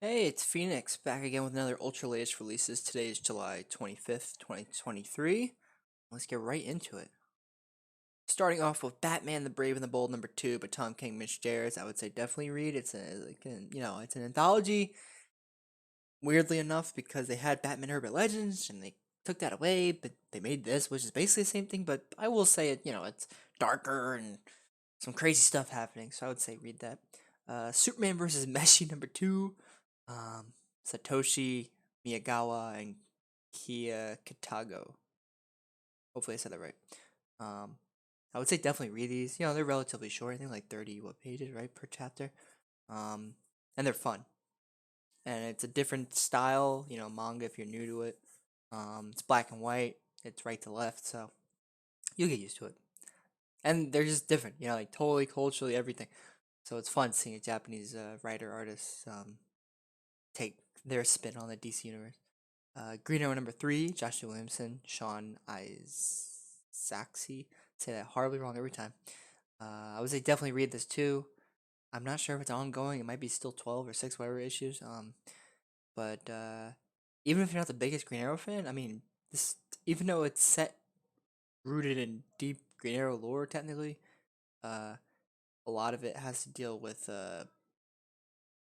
Hey, it's Phoenix back again with another ultra latest releases. Today is July 25th, 2023. Let's get right into it. Starting off with Batman the Brave and the Bold #2 by Tom King, Mitch Gerads. I would say definitely read. It's an anthology. Weirdly enough, because they had Batman Urban Legends and they took that away, but they made this, which is basically the same thing. But I will say it's darker and some crazy stuff happening. So I would say read that. Superman versus Meshi #2. Um, Satoshi Miyagawa and Kia Kitago. Hopefully I said that right. Um, I would say definitely read these. They're relatively short. I think like 30 pages, right, per chapter. Um, and they're fun. And it's a different style, manga if you're new to it. It's black and white. It's right to left, so you'll get used to it. And they're just different, like totally culturally everything. So it's fun seeing a Japanese writer artist take their spin on the DC universe. Green Arrow #3, Joshua Williamson, Sean Izaakse. Say that horribly wrong every time. I would say definitely read this too. I'm not sure if it's ongoing. It might be still 12 or 6 whatever issues. But even if you're not the biggest Green Arrow fan, I mean, this even though it's set rooted in deep Green Arrow lore, technically, uh, a lot of it has to deal with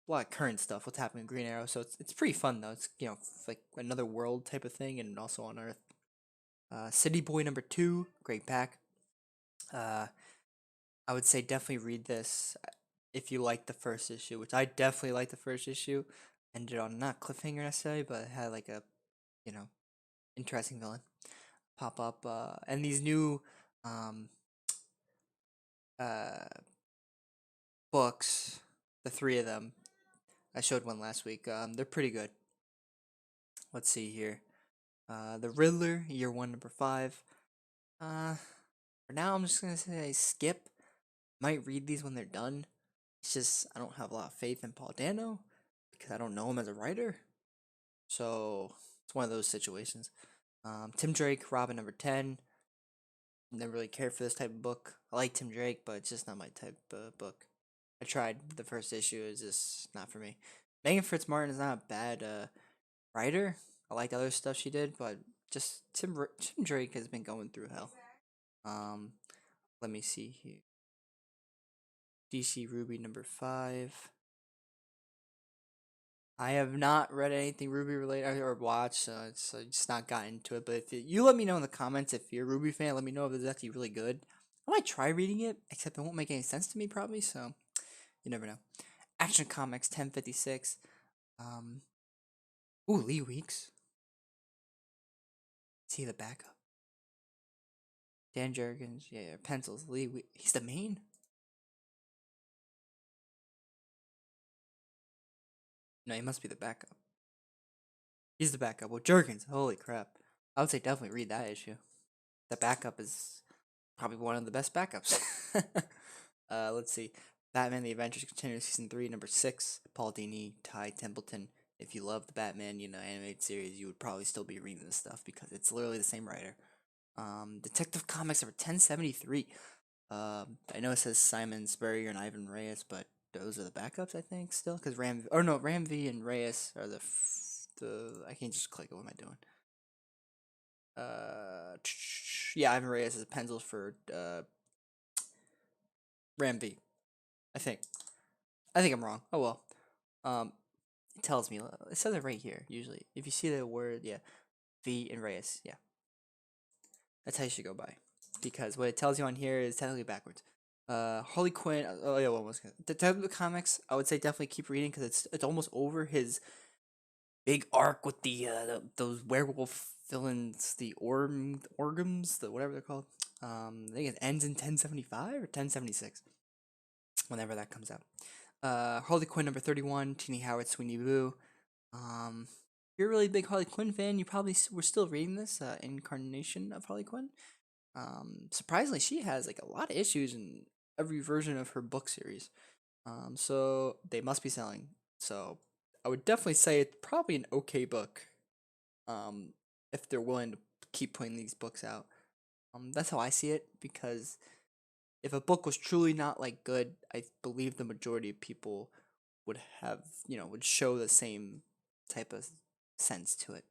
a lot of current stuff, what's happening in Green Arrow. So it's pretty fun though. It's like another world type of thing, and also on Earth. City Boy #2, great pack. Uh, I would say definitely read this if you like the first issue, which I definitely like the first issue. Ended on not cliffhanger necessarily, but it had like a you know interesting villain pop up. And these new um uh books, the three of them, I showed one last week. They're pretty good. Let's see here. The Riddler, Year One, #5. Uh, for now, I'm just gonna say skip. Might read these when they're done. It's just I don't have a lot of faith in Paul Dano because I don't know him as a writer. So it's one of those situations. Tim Drake, Robin #10. Never really cared for this type of book. I like Tim Drake, but it's just not my type of book. I tried the first issue; it's just not for me. Megan Fitzmartin is not a bad writer. I like other stuff she did, but just Tim Drake has been going through hell. Um, Let me see here. DC Ruby #5. I have not read anything Ruby related or watched, so it's just not gotten into it. But if you let me know in the comments if you're a Ruby fan, let me know if it's actually really good. I might try reading it, except it won't make any sense to me probably. So you never know. Action Comics 1056. Um, Lee Weeks. See the backup. Dan Jurgens, yeah, pencils. He's the main. No, he must be the backup. He's the backup. Well, Jurgens, holy crap! I would say definitely read that issue. The backup is probably one of the best backups. Let's see. Batman: The Adventures Continue, Season 3, #6. Paul Dini, Ty Templeton. If you love the Batman, animated series, you would probably still be reading this stuff because it's literally the same writer. Detective Comics #1073. I know it says Simon Spurrier and Ivan Reyes, but those are the backups, I think, still. Because Ram V and Reyes are the. I can't just click it. What am I doing? Yeah, Ivan Reyes is pencils for Ram V. I think. I think I'm wrong. Oh well. Um, it tells me. It says it right here. Usually, if you see the word, yeah, V and Reyes, yeah, that's how you should go by. Because what it tells you on here is technically backwards. Harley Quinn. Oh yeah, what was Detective Comics? I would say definitely keep reading because it's almost over his big arc with those werewolf villains, the Orgums, the whatever they're called. I think it ends in 1075 or 1076, whenever that comes out. Harley Quinn #31, Teeny Howard, Sweeney Boo. If you're a really big Harley Quinn fan, you probably were still reading this incarnation of Harley Quinn. Surprisingly, she has like a lot of issues in every version of her book series. So they must be selling. So I would definitely say it's probably an okay book. Um, if they're willing to keep putting these books out. That's how I see it because if a book was truly not like good, I believe the majority of people would have, would show the same type of sense to it.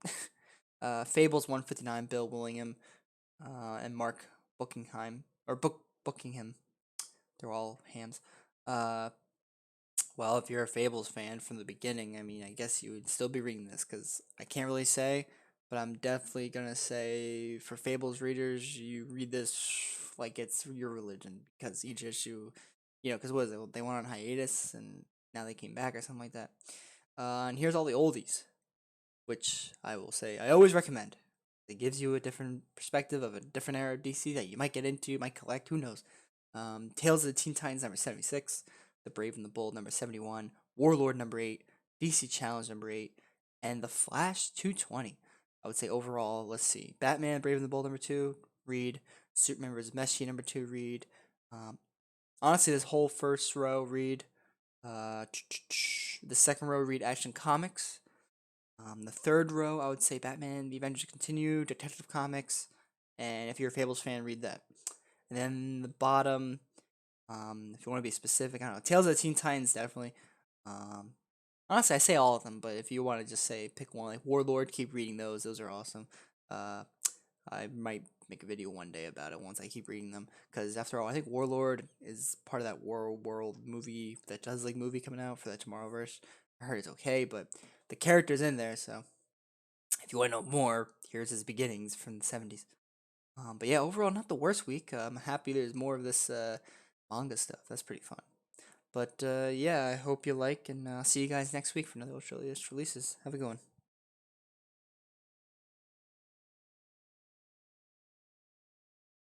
Fables 159, Bill Willingham, and Mark Buckingham, or Buckingham. They're all hams. Uh, well, if you're a Fables fan from the beginning, I mean, I guess you would still be reading this because I can't really say, but I'm definitely gonna say for Fables readers, you read this like it's your religion because each issue, because what is it? They went on hiatus and now they came back or something like that. And here's all the oldies, which I will say I always recommend. It gives you a different perspective of a different era of DC that you might get into, might collect, who knows. Tales of the Teen Titans number 76, The Brave and the Bold number 71, Warlord number 8, DC Challenge number 8, and The Flash 220. I would say overall, let's see, Batman Brave and the Bold number 2, read. Superman vs. Messi number 2, read. Honestly, this whole first row, read. The second row, read Action Comics. The third row, I would say Batman, The Avengers Continue, Detective Comics, and if you're a Fables fan, read that. And then the bottom, if you want to be specific, I don't know, Tales of the Teen Titans, definitely. Honestly, I say all of them, but if you want to just say pick one, like Warlord, keep reading those. Those are awesome. I might make a video one day about it once I keep reading them, because after all, I think Warlord is part of that World movie, that Justice League movie coming out for that Tomorrowverse. I heard it's okay, but the character's in there, so if you want to know more, here's his beginnings from the 70s. But yeah, overall, not the worst week. I'm happy there's more of this manga stuff. That's pretty fun. But yeah, I hope you like, and see you guys next week for another Ultra Latest releases. Have a good one.